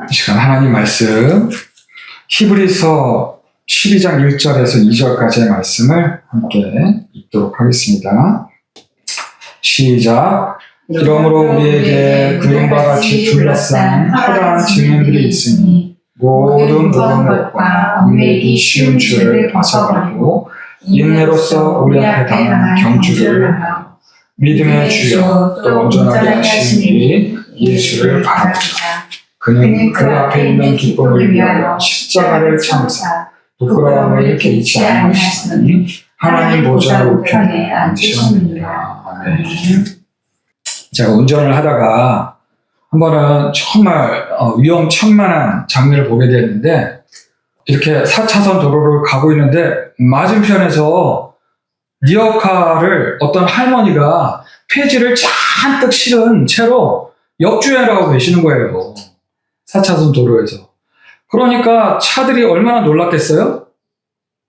이 시간 하나님 말씀 히브리서 12장 1절에서 2절까지의 말씀을 함께 읽도록 하겠습니다. 시작. 이러므로 우리에게 그림과 같이 둘러싼 허다한 증인들이 있으니 모든 무거운 것과 얽매이기 쉬운 줄을 벗어버리고 인내로서 우리 앞에 당한 경주를 하며 믿음의 주여 또 온전하게 하시는 이리 예수를 바라보자. 그는 그 앞에 있는 기쁨을 위하여 십자가를 참사 부끄러움을 개의치 아니하시니 하나님 보좌 우편에 앉으셨느니라. 아멘. 제가 운전을 하다가 한 번은 정말 위험천만한 장면을 보게 됐는데, 이렇게 4차선 도로를 가고 있는데 맞은편에서 리어카를 어떤 할머니가 폐지를 잔뜩 실은 채로 역주행을 하고 계시는 거예요. 4차선 도로에서. 그러니까 차들이 얼마나 놀랐겠어요?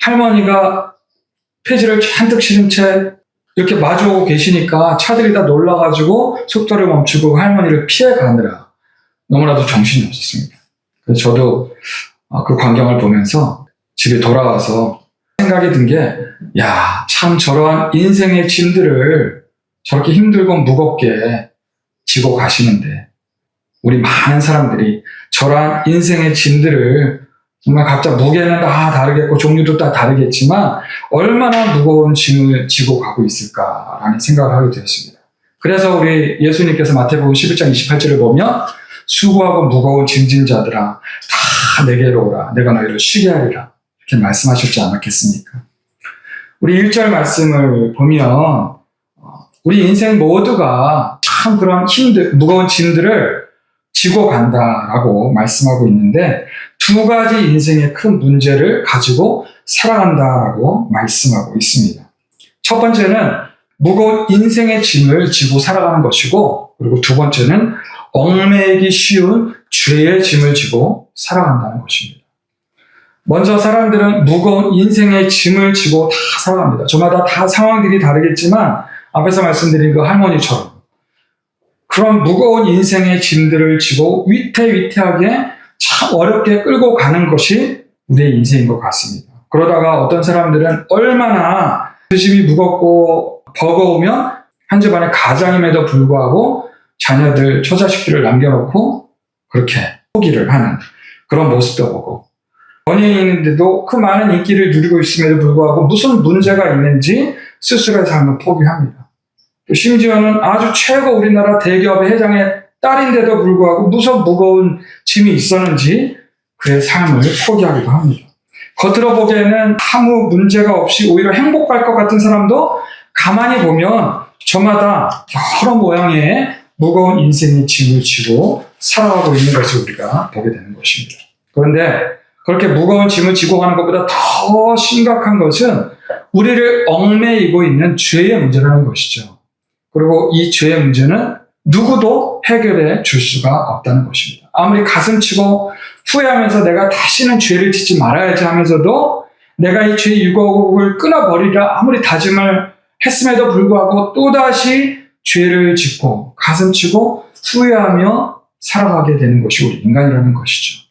할머니가 폐지를 잔뜩 실은 채 이렇게 마주오고 계시니까 차들이 다 놀라가지고 속도를 멈추고 할머니를 피해 가느라 너무나도 정신이 없었습니다. 그래서 저도 그 광경을 보면서 집에 돌아와서 생각이 든 게, 야, 참 저러한 인생의 짐들을 저렇게 힘들고 무겁게 지고 가시는데, 우리 많은 사람들이 저러한 인생의 짐들을 정말 각자 무게는 다 다르겠고 종류도 다 다르겠지만 얼마나 무거운 짐을 지고 가고 있을까라는 생각을 하게 되었습니다. 그래서 우리 예수님께서 마태복음 11장 28절을 보면 수고하고 무거운 짐진 자들아 다 내게로 오라, 내가 너희를 쉬게 하리라, 이렇게 말씀하셨지 않았겠습니까? 우리 1절 말씀을 보면 우리 인생 모두가 참 그런 무거운 짐들을 지고 간다라고 말씀하고 있는데, 두 가지 인생의 큰 문제를 가지고 살아간다라고 말씀하고 있습니다. 첫 번째는 무거운 인생의 짐을 지고 살아가는 것이고, 그리고 두 번째는 얽매이기 쉬운 죄의 짐을 지고 살아간다는 것입니다. 먼저 사람들은 무거운 인생의 짐을 지고 다 살아갑니다. 저마다 다 상황들이 다르겠지만 앞에서 말씀드린 그 할머니처럼 그런 무거운 인생의 짐들을 지고 위태위태하게 참 어렵게 끌고 가는 것이 우리의 인생인 것 같습니다. 그러다가 어떤 사람들은 얼마나 그 짐이 무겁고 버거우면 한 집안의 가장임에도 불구하고 자녀들, 처자식들을 남겨놓고 그렇게 포기를 하는 그런 모습도 보고, 연예인인데도 그 많은 인기를 누리고 있음에도 불구하고 무슨 문제가 있는지 스스로의 삶을 포기합니다. 심지어는 아주 최고 우리나라 대기업의 회장의 딸인데도 불구하고 무슨 무거운 짐이 있었는지 그의 삶을 포기하기도 합니다. 겉으로 보기에는 아무 문제가 없이 오히려 행복할 것 같은 사람도 가만히 보면 저마다 여러 모양의 무거운 인생의 짐을 지고 살아가고 있는 것을 우리가 보게 되는 것입니다. 그런데 그렇게 무거운 짐을 지고 가는 것보다 더 심각한 것은 우리를 얽매이고 있는 죄의 문제라는 것이죠. 그리고 이 죄의 문제는 누구도 해결해 줄 수가 없다는 것입니다. 아무리 가슴치고 후회하면서 내가 다시는 죄를 짓지 말아야지 하면서도 내가 이 죄의 유혹을 끊어버리라 아무리 다짐을 했음에도 불구하고 또다시 죄를 짓고 가슴치고 후회하며 살아가게 되는 것이 우리 인간이라는 것이죠.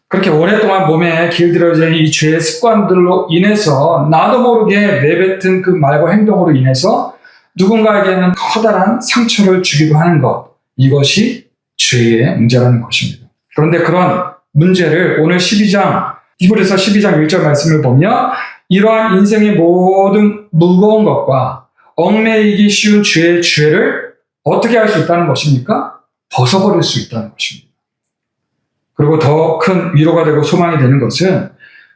그렇게 오랫동안 몸에 길들여진 이 죄의 습관들로 인해서 나도 모르게 내뱉은 그 말과 행동으로 인해서 누군가에게는 커다란 상처를 주기도 하는 것, 이것이 죄의 문제라는 것입니다. 그런데 그런 문제를 오늘 히브리서 12장 1절 말씀을 보면 이러한 인생의 모든 무거운 것과 얽매이기 쉬운 죄를 어떻게 할 수 있다는 것입니까? 벗어버릴 수 있다는 것입니다. 그리고 더 큰 위로가 되고 소망이 되는 것은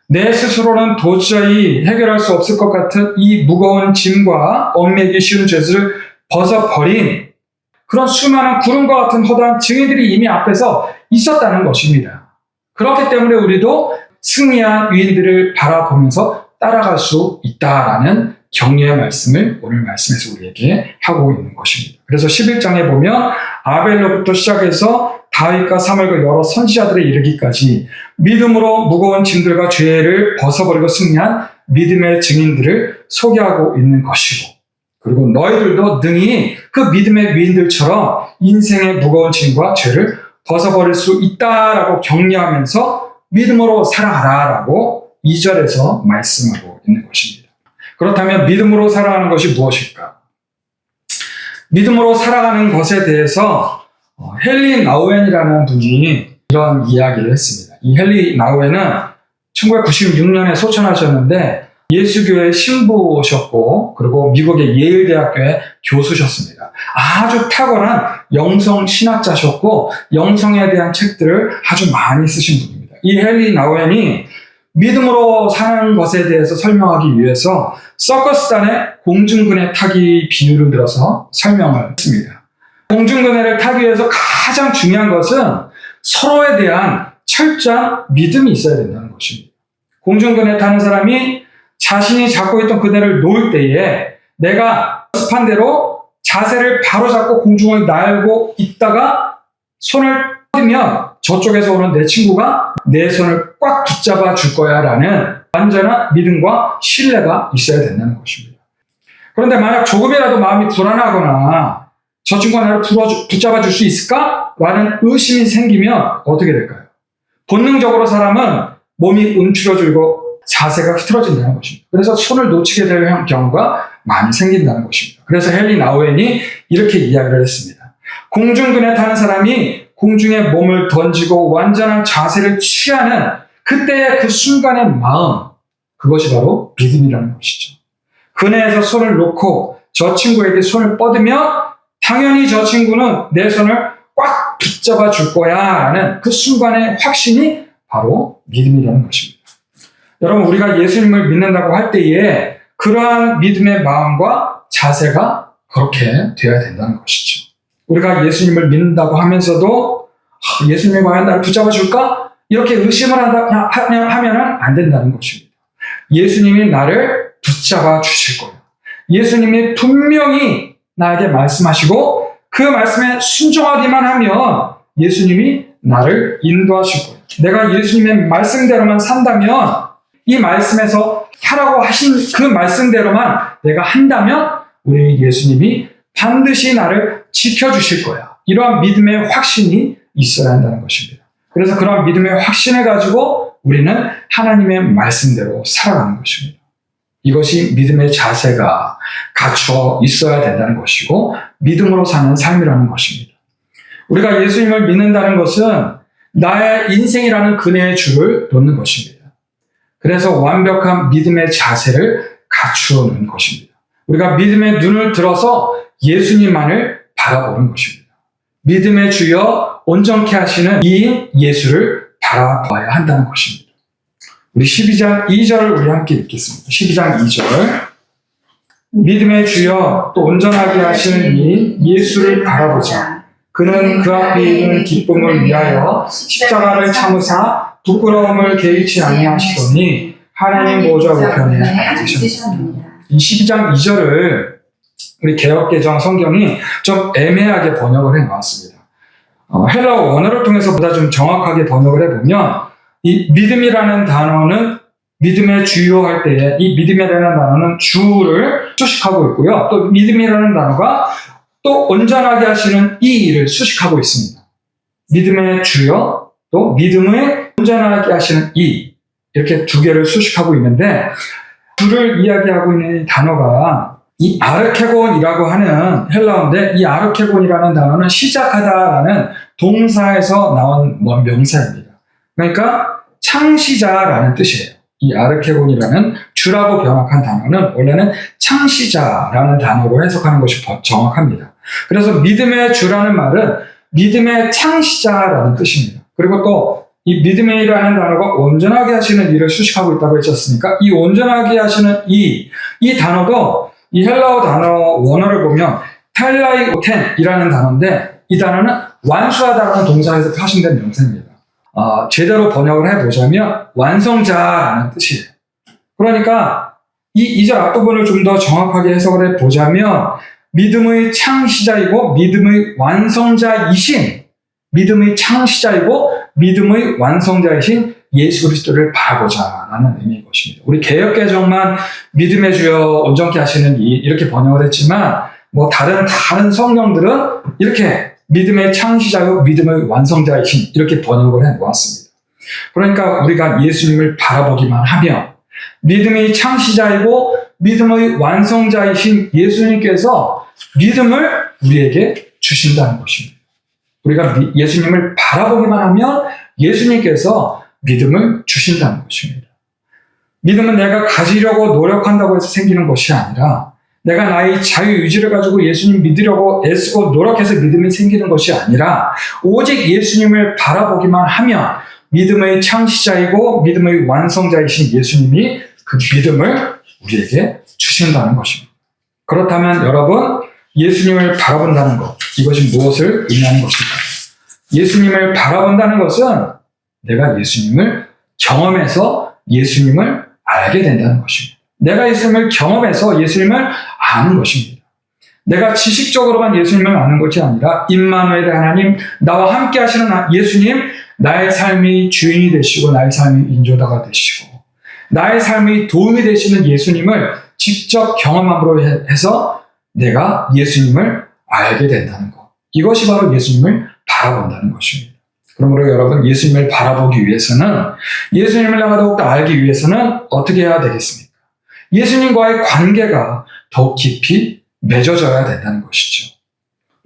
내 스스로는 도저히 해결할 수 없을 것 같은 이 무거운 짐과 얽매이기 쉬운 죄를 벗어버린 그런 수많은 구름과 같은 허다한 증인들이 이미 앞에서 있었다는 것입니다. 그렇기 때문에 우리도 승리한 위인들을 바라보면서 따라갈 수 있다라는 격려의 말씀을 오늘 말씀에서 우리에게 하고 있는 것입니다. 그래서 11장에 보면 아벨로부터 시작해서 다윗과 사무엘과 여러 선지자들에 이르기까지 믿음으로 무거운 짐들과 죄를 벗어버리고 승리한 믿음의 증인들을 소개하고 있는 것이고, 그리고 너희들도 능히 그 믿음의 위인들처럼 인생의 무거운 짐과 죄를 벗어버릴 수 있다라고 격려하면서 믿음으로 살아가라라고 2절에서 말씀하고 있는 것입니다. 그렇다면 믿음으로 살아가는 것이 무엇일까? 믿음으로 살아가는 것에 대해서 헨리 나우엔이라는 분이 이런 이야기를 했습니다. 이 헨리 나우엔은 1996년에 소천하셨는데 예수교회 신부셨고 그리고 미국의 예일대학교의 교수셨습니다. 아주 탁월한 영성 신학자셨고 영성에 대한 책들을 아주 많이 쓰신 분입니다. 이 헨리 나우엔이 믿음으로 사는 것에 대해서 설명하기 위해서 서커스단의 공중근해 타기 비유를 들어서 설명을 했습니다. 공중근해를 타기 위해서 가장 중요한 것은 서로에 대한 철저한 믿음이 있어야 된다는 것입니다. 공중근해 타는 사람이 자신이 잡고 있던 그네를 놓을 때에 내가 연습한 대로 자세를 바로 잡고 공중을 날고 있다가 손을 뻗으면 저쪽에서 오는 내 친구가 내 손을 꽉 붙잡아 줄 거야 라는 완전한 믿음과 신뢰가 있어야 된다는 것입니다. 그런데 만약 조금이라도 마음이 불안하거나 저 친구가 나를 붙잡아 줄 수 있을까? 라는 의심이 생기면 어떻게 될까요? 본능적으로 사람은 몸이 움츠러들고 자세가 흐트러진다는 것입니다. 그래서 손을 놓치게 될 경우가 많이 생긴다는 것입니다. 그래서 헨리 나우엔이 이렇게 이야기를 했습니다. 공중근해 타는 사람이 공중에 몸을 던지고 완전한 자세를 취하는 그때의 그 순간의 마음, 그것이 바로 믿음이라는 것이죠. 그네에서 손을 놓고 저 친구에게 손을 뻗으면 당연히 저 친구는 내 손을 꽉 붙잡아 줄 거야 라는 그 순간의 확신이 바로 믿음이라는 것입니다. 여러분, 우리가 예수님을 믿는다고 할 때에 그러한 믿음의 마음과 자세가 그렇게 되어야 된다는 것이죠. 우리가 예수님을 믿는다고 하면서도 예수님이 과연 나를 붙잡아 줄까? 이렇게 의심을 하면 안 된다는 것입니다. 예수님이 나를 붙잡아 주실 거예요. 예수님이 분명히 나에게 말씀하시고 그 말씀에 순종하기만 하면 예수님이 나를 인도하실 거예요. 내가 예수님의 말씀대로만 산다면 이 말씀에서 하라고 하신 그 말씀대로만 내가 한다면 우리 예수님이 반드시 나를 지켜주실 거야. 이러한 믿음의 확신이 있어야 한다는 것입니다. 그래서 그러한 믿음의 확신을 가지고 우리는 하나님의 말씀대로 살아가는 것입니다. 이것이 믿음의 자세가 갖춰 있어야 된다는 것이고 믿음으로 사는 삶이라는 것입니다. 우리가 예수님을 믿는다는 것은 나의 인생이라는 그네의 줄을 놓는 것입니다. 그래서 완벽한 믿음의 자세를 갖추는 것입니다. 우리가 믿음의 눈을 들어서 예수님만을 바라보는 것입니다. 믿음의 주여 온전케 하시는 이인 예수를 바라봐야 한다는 것입니다. 우리 12장 2절을 우리 함께 읽겠습니다. 12장 2절. 믿음의 주여 또 온전하게 하시는 이인 예수를 바라보자. 그는 그 앞에 있는 기쁨을 위하여 십자가를 참으사 부끄러움을 개의치 아니하시더니 하나님 보좌 우편에 앉으셨습니다. 이 12장 2절을 우리 개역개정 성경이 좀 애매하게 번역을 해놓았습니다. 헬라어 원어를 통해서 보다 좀 정확하게 번역을 해보면 이 믿음이라는 단어는 믿음의 주요 할 때에 이 믿음이라는 단어는 주를 수식하고 있고요. 또 믿음이라는 단어가 또 온전하게 하시는 이 일을 수식하고 있습니다. 믿음의 주요 또 믿음의 온전하게 하시는 이 이렇게 두 개를 수식하고 있는데 주를 이야기하고 있는 이 단어가 이 아르케곤이라고 하는 헬라어인데 이 아르케곤이라는 단어는 시작하다라는 동사에서 나온 명사입니다. 그러니까 창시자라는 뜻이에요. 이 아르케곤이라는 주라고 번역한 단어는 원래는 창시자라는 단어로 해석하는 것이 정확합니다. 그래서 믿음의 주라는 말은 믿음의 창시자라는 뜻입니다. 그리고 또 이 믿음이라는 단어가 온전하게 하시는 일을 수식하고 있다고 했었으니까 이 온전하게 하시는 이 단어도 이 헬라어 단어 원어를 보면 텔라이오텐이라는 단어인데 이 단어는 완수하다라는 동사에서 파생된 명사입니다. 제대로 번역을 해보자면 완성자라는 뜻이에요. 그러니까 이 2절 앞부분을 좀 더 정확하게 해석을 해보자면 믿음의 창시자이고 믿음의 완성자이신 믿음의 창시자이고 믿음의 완성자이신 예수 그리스도를 바라보자 라는 의미인 것입니다. 우리 개역개정만 믿음의 주여 온전케 하시는 이 이렇게 번역을 했지만 뭐 다른 성경들은 이렇게 믿음의 창시자요 믿음의 완성자이신 이렇게 번역을 해놓았습니다. 그러니까 우리가 예수님을 바라보기만 하면 믿음의 창시자이고 믿음의 완성자이신 예수님께서 믿음을 우리에게 주신다는 것입니다. 우리가 예수님을 바라보기만 하면 예수님께서 믿음을 주신다는 것입니다. 믿음은 내가 가지려고 노력한다고 해서 생기는 것이 아니라 내가 나의 자유의지를 가지고 예수님 믿으려고 애쓰고 노력해서 믿음이 생기는 것이 아니라 오직 예수님을 바라보기만 하면 믿음의 창시자이고 믿음의 완성자이신 예수님이 그 믿음을 우리에게 주신다는 것입니다. 그렇다면 여러분, 예수님을 바라본다는 것, 이것이 무엇을 의미하는 것일까요? 예수님을 바라본다는 것은 내가 예수님을 경험해서 예수님을 알게 된다는 것입니다. 내가 예수님을 경험해서 예수님을 아는 것입니다. 내가 지식적으로만 예수님을 아는 것이 아니라 임마누엘 하나님, 나와 함께 하시는 예수님, 나의 삶의 주인이 되시고 나의 삶의 인도자가 되시고 나의 삶의 도움이 되시는 예수님을 직접 경험함으로 해서 내가 예수님을 알게 된다는 것. 이것이 바로 예수님을 바라본다는 것입니다. 그러므로 여러분, 예수님을 바라보기 위해서는, 예수님을 내가 더욱더 알기 위해서는 어떻게 해야 되겠습니까? 예수님과의 관계가 더욱 깊이 맺어져야 된다는 것이죠.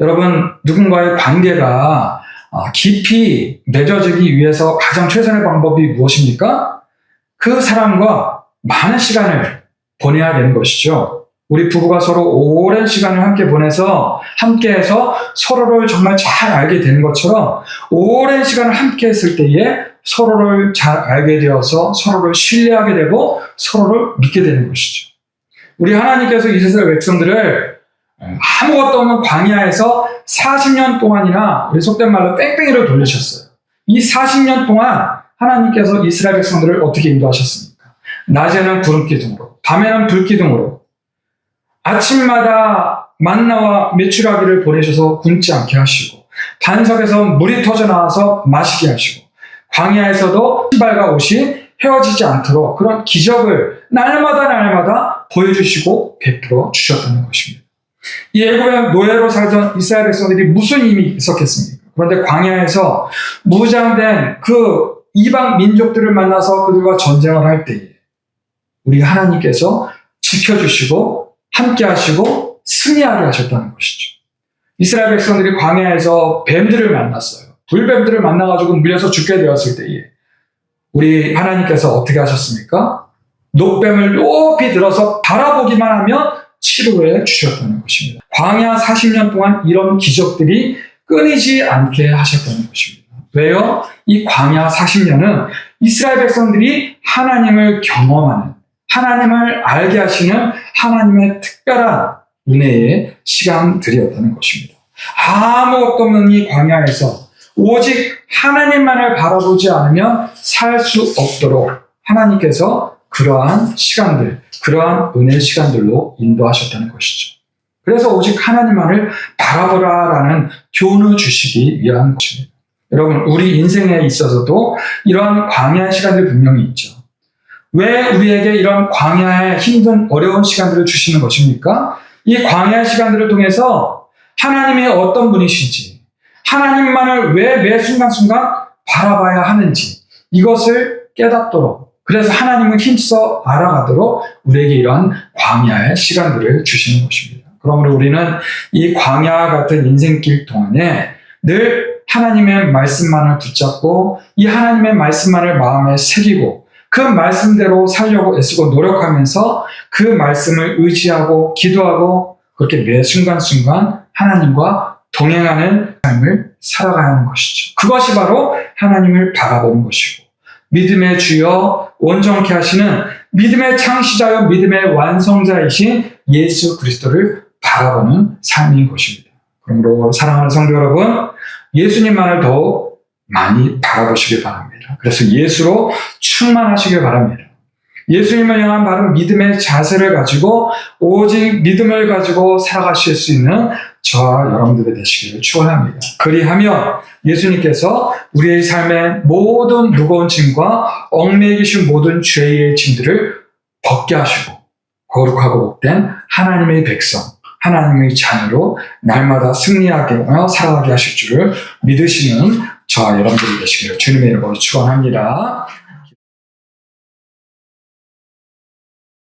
여러분, 누군가의 관계가 깊이 맺어지기 위해서 가장 최선의 방법이 무엇입니까? 그 사람과 많은 시간을 보내야 되는 것이죠. 우리 부부가 서로 오랜 시간을 함께 보내서 함께해서 서로를 정말 잘 알게 되는 것처럼 오랜 시간을 함께 했을 때에 서로를 잘 알게 되어서 서로를 신뢰하게 되고 서로를 믿게 되는 것이죠. 우리 하나님께서 이스라엘 백성들을 아무것도 없는 광야에서 40년 동안이나 우리 속된 말로 뺑뺑이를 돌리셨어요. 이 40년 동안 하나님께서 이스라엘 백성들을 어떻게 인도하셨습니까? 낮에는 구름기둥으로, 밤에는 불기둥으로, 아침마다 만나와 메추라기를 보내셔서 굶지 않게 하시고, 반석에서 물이 터져 나와서 마시게 하시고, 광야에서도 신발과 옷이 헤어지지 않도록 그런 기적을 날마다 보여주시고 베풀어 주셨다는 것입니다. 이 애굽의 노예로 살던 이스라엘 백성들이 무슨 힘이 있었겠습니까? 그런데 광야에서 무장된 그 이방 민족들을 만나서 그들과 전쟁을 할 때에 우리 하나님께서 지켜주시고 함께 하시고 승리하게 하셨다는 것이죠. 이스라엘 백성들이 광야에서 뱀들을 만났어요. 불뱀들을 만나가지고 물려서 죽게 되었을 때에 우리 하나님께서 어떻게 하셨습니까? 녹뱀을 높이 들어서 바라보기만 하면 치료해 주셨다는 것입니다. 광야 40년 동안 이런 기적들이 끊이지 않게 하셨다는 것입니다. 왜요? 이 광야 40년은 이스라엘 백성들이 하나님을 경험하는, 하나님을 알게 하시는 하나님의 특별한 은혜의 시간들이었다는 것입니다. 아무것도 없는 이 광야에서 오직 하나님만을 바라보지 않으면 살 수 없도록 하나님께서 그러한 시간들, 그러한 은혜의 시간들로 인도하셨다는 것이죠. 그래서 오직 하나님만을 바라보라라는 교훈을 주시기 위한 것입니다. 여러분, 우리 인생에 있어서도 이러한 광야의 시간들 분명히 있죠. 왜 우리에게 이런 광야의 힘든 어려운 시간들을 주시는 것입니까? 이 광야의 시간들을 통해서 하나님이 어떤 분이신지, 하나님만을 왜 매 순간순간 바라봐야 하는지 이것을 깨닫도록, 그래서 하나님을 힘써 알아가도록 우리에게 이러한 광야의 시간들을 주시는 것입니다. 그러므로 우리는 이 광야 같은 인생길 동안에 늘 하나님의 말씀만을 붙잡고 이 하나님의 말씀만을 마음에 새기고 그 말씀대로 살려고 애쓰고 노력하면서 그 말씀을 의지하고 기도하고 그렇게 매 순간순간 하나님과 동행하는 삶을 살아가야 하는 것이죠. 그것이 바로 하나님을 바라보는 것이고 믿음의 주여 온전케 하시는 믿음의 창시자여 믿음의 완성자이신 예수 그리스도를 바라보는 삶인 것입니다. 그러므로 사랑하는 성도 여러분, 예수님만을 더 많이 바라보시길 바랍니다. 그래서 예수로 충만하시길 바랍니다. 예수님을 향한 바른 믿음의 자세를 가지고 오직 믿음을 가지고 살아가실 수 있는 저와 여러분들이 되시기를 축원합니다. 그리하면 예수님께서 우리의 삶의 모든 무거운 짐과 얽매이신 모든 죄의 짐들을 벗게 하시고 거룩하고 복된 하나님의 백성, 하나님의 자녀로 날마다 승리하게 살아가게 하실 줄을 믿으시는 저와 여러분들이 되시기를 주님의 이름으로 축원합니다.